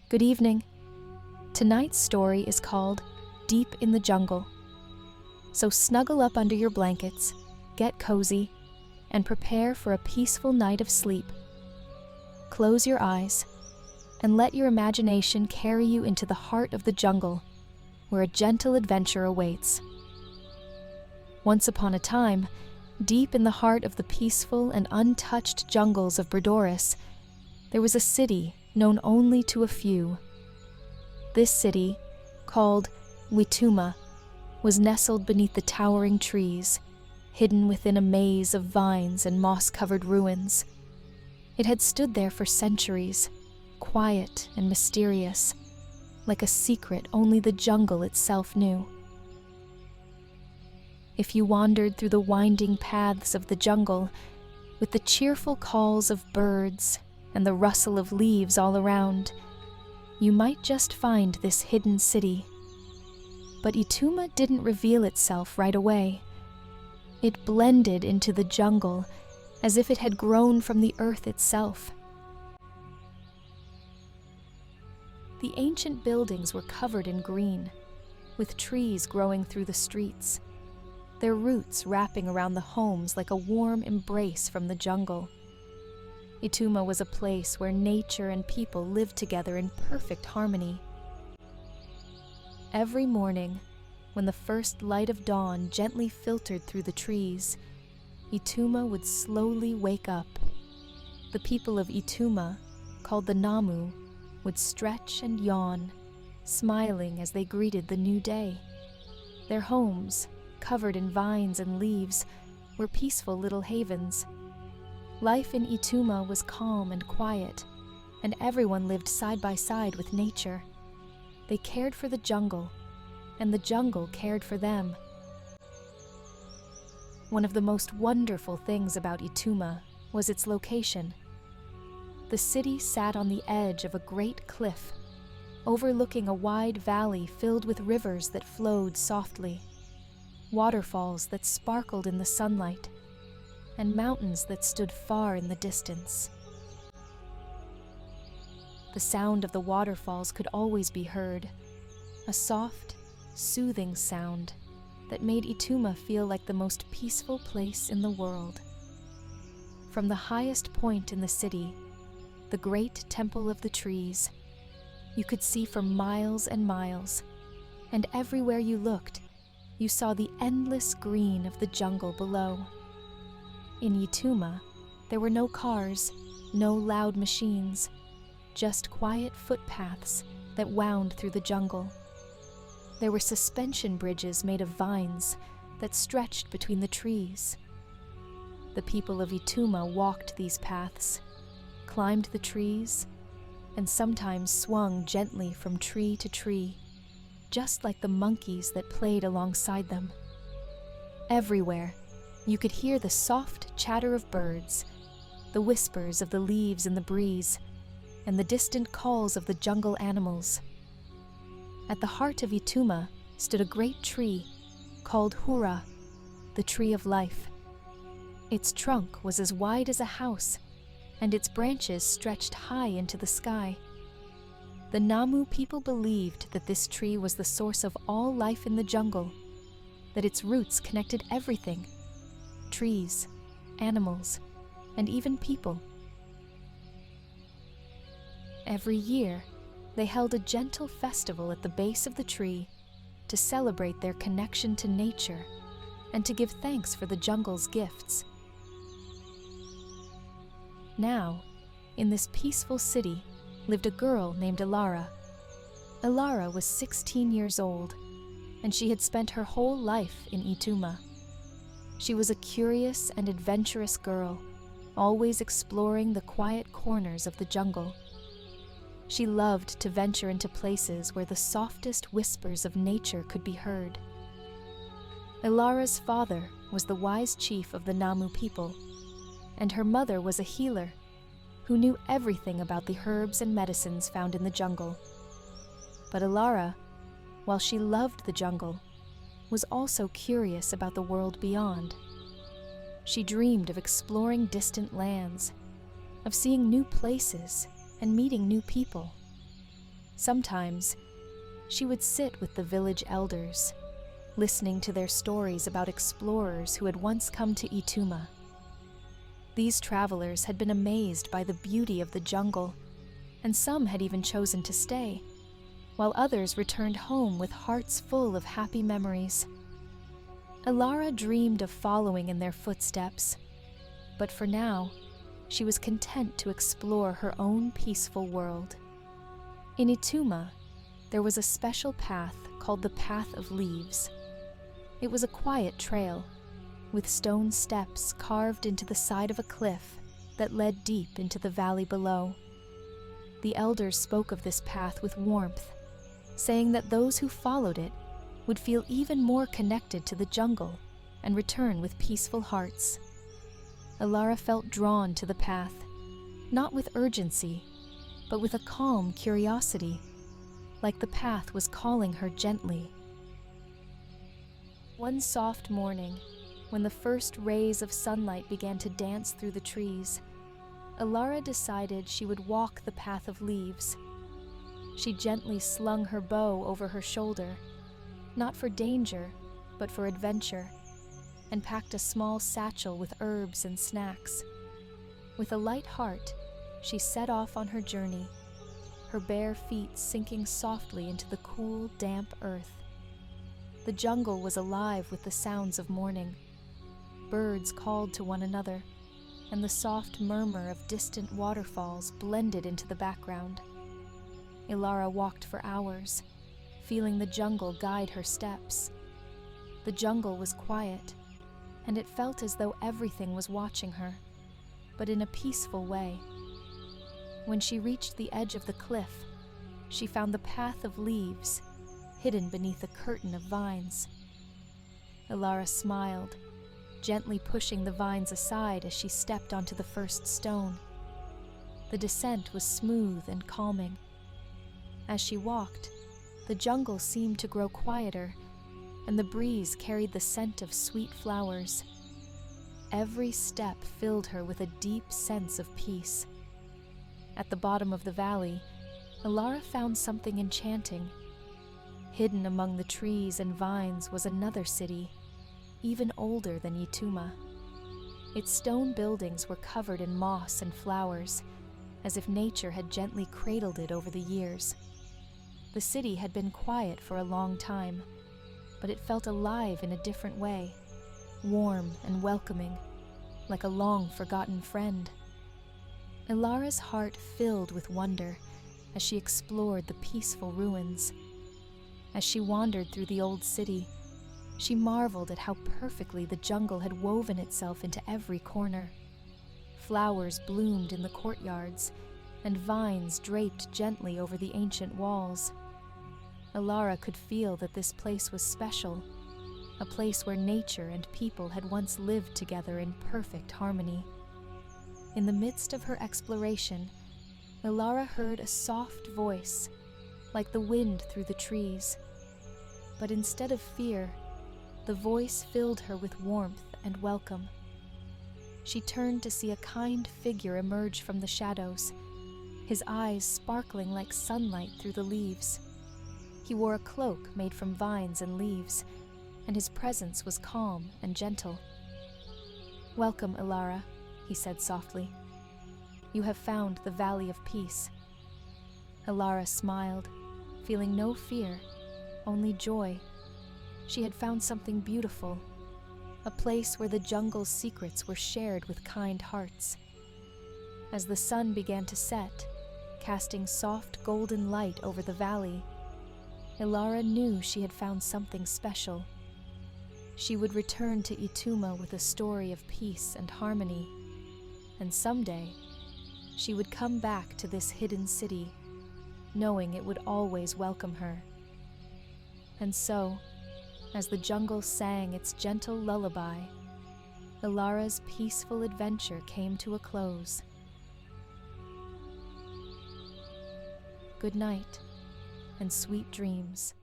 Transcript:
Good evening. Tonight's story is called Deep in the Jungle. So snuggle up under your blankets, get cozy, and prepare for a peaceful night of sleep. Close your eyes and let your imagination carry you into the heart of the jungle, where a gentle adventure awaits. Once upon a time, deep in the heart of the peaceful and untouched jungles of Bredoris, there was a city known only to a few. This city, called Ytuma, was nestled beneath the towering trees, hidden within a maze of vines and moss-covered ruins. It had stood there for centuries, quiet and mysterious, like a secret only the jungle itself knew. If you wandered through the winding paths of the jungle, with the cheerful calls of birds and the rustle of leaves all around, you might just find this hidden city. But Ytuma didn't reveal itself right away. It blended into the jungle as if it had grown from the earth itself. The ancient buildings were covered in green, with trees growing through the streets, their roots wrapping around the homes like a warm embrace from the jungle. Ytuma was a place where nature and people lived together in perfect harmony. Every morning, when the first light of dawn gently filtered through the trees, Ytuma would slowly wake up. The people of Ytuma, called the Namu, would stretch and yawn, smiling as they greeted the new day. Their homes, covered in vines and leaves, were peaceful little havens. Life in Ytuma was calm and quiet, and everyone lived side by side with nature. They cared for the jungle, and the jungle cared for them. One of the most wonderful things about Ytuma was its location. The city sat on the edge of a great cliff, overlooking a wide valley filled with rivers that flowed softly, waterfalls that sparkled in the sunlight, and mountains that stood far in the distance. The sound of the waterfalls could always be heard, a soft, soothing sound that made Ytuma feel like the most peaceful place in the world. From the highest point in the city, the great Temple of the Trees, you could see for miles and miles, and everywhere you looked, you saw the endless green of the jungle below. In Ytuma, there were no cars, no loud machines, just quiet footpaths that wound through the jungle. There were suspension bridges made of vines that stretched between the trees. The people of Ytuma walked these paths, climbed the trees, and sometimes swung gently from tree to tree, just like the monkeys that played alongside them. Everywhere, you could hear the soft chatter of birds, the whispers of the leaves in the breeze, and the distant calls of the jungle animals. At the heart of Ytuma stood a great tree called Hura, the Tree of Life. Its trunk was as wide as a house, and its branches stretched high into the sky. The Namu people believed that this tree was the source of all life in the jungle, that its roots connected everything: trees, animals, and even people. Every year, they held a gentle festival at the base of the tree to celebrate their connection to nature and to give thanks for the jungle's gifts. Now, in this peaceful city, lived a girl named Elara. Elara was 16 years old, and she had spent her whole life in Ytuma. She was a curious and adventurous girl, always exploring the quiet corners of the jungle. She loved to venture into places where the softest whispers of nature could be heard. Elara's father was the wise chief of the Namu people, and her mother was a healer who knew everything about the herbs and medicines found in the jungle. But Elara, while she loved the jungle, was also curious about the world beyond. She dreamed of exploring distant lands, of seeing new places and meeting new people. Sometimes, she would sit with the village elders, listening to their stories about explorers who had once come to Ytuma. These travelers had been amazed by the beauty of the jungle, and some had even chosen to stay, while others returned home with hearts full of happy memories. Elara dreamed of following in their footsteps, but for now, she was content to explore her own peaceful world. In Ytuma, there was a special path called the Path of Leaves. It was a quiet trail, with stone steps carved into the side of a cliff that led deep into the valley below. The elders spoke of this path with warmth, saying that those who followed it would feel even more connected to the jungle and return with peaceful hearts. Elara felt drawn to the path, not with urgency, but with a calm curiosity, like the path was calling her gently. One soft morning, when the first rays of sunlight began to dance through the trees, Elara decided she would walk the Path of Leaves. She gently slung her bow over her shoulder, not for danger, but for adventure, and packed a small satchel with herbs and snacks. With a light heart, she set off on her journey, her bare feet sinking softly into the cool, damp earth. The jungle was alive with the sounds of morning. Birds called to one another, and the soft murmur of distant waterfalls blended into the background. Elara walked for hours, feeling the jungle guide her steps. The jungle was quiet, and it felt as though everything was watching her, but in a peaceful way. When she reached the edge of the cliff, she found the Path of Leaves, hidden beneath a curtain of vines. Elara smiled, gently pushing the vines aside as she stepped onto the first stone. The descent was smooth and calming. As she walked, the jungle seemed to grow quieter, and the breeze carried the scent of sweet flowers. Every step filled her with a deep sense of peace. At the bottom of the valley, Elara found something enchanting. Hidden among the trees and vines was another city, even older than Ytuma. Its stone buildings were covered in moss and flowers, as if nature had gently cradled it over the years. The city had been quiet for a long time, but it felt alive in a different way, warm and welcoming, like a long-forgotten friend. Elara's heart filled with wonder as she explored the peaceful ruins. As she wandered through the old city, she marveled at how perfectly the jungle had woven itself into every corner. Flowers bloomed in the courtyards, and vines draped gently over the ancient walls. Elara could feel that this place was special, a place where nature and people had once lived together in perfect harmony. In the midst of her exploration, Elara heard a soft voice, like the wind through the trees. But instead of fear, the voice filled her with warmth and welcome. She turned to see a kind figure emerge from the shadows, his eyes sparkling like sunlight through the leaves. He wore a cloak made from vines and leaves, and his presence was calm and gentle. "Welcome, Elara," he said softly. "You have found the Valley of Peace." Elara smiled, feeling no fear, only joy. She had found something beautiful, a place where the jungle's secrets were shared with kind hearts. As the sun began to set, casting soft golden light over the valley, Elara knew she had found something special. She would return to Ytuma with a story of peace and harmony, and someday she would come back to this hidden city, knowing it would always welcome her. And so, as the jungle sang its gentle lullaby, Elara's peaceful adventure came to a close. Good night, and sweet dreams.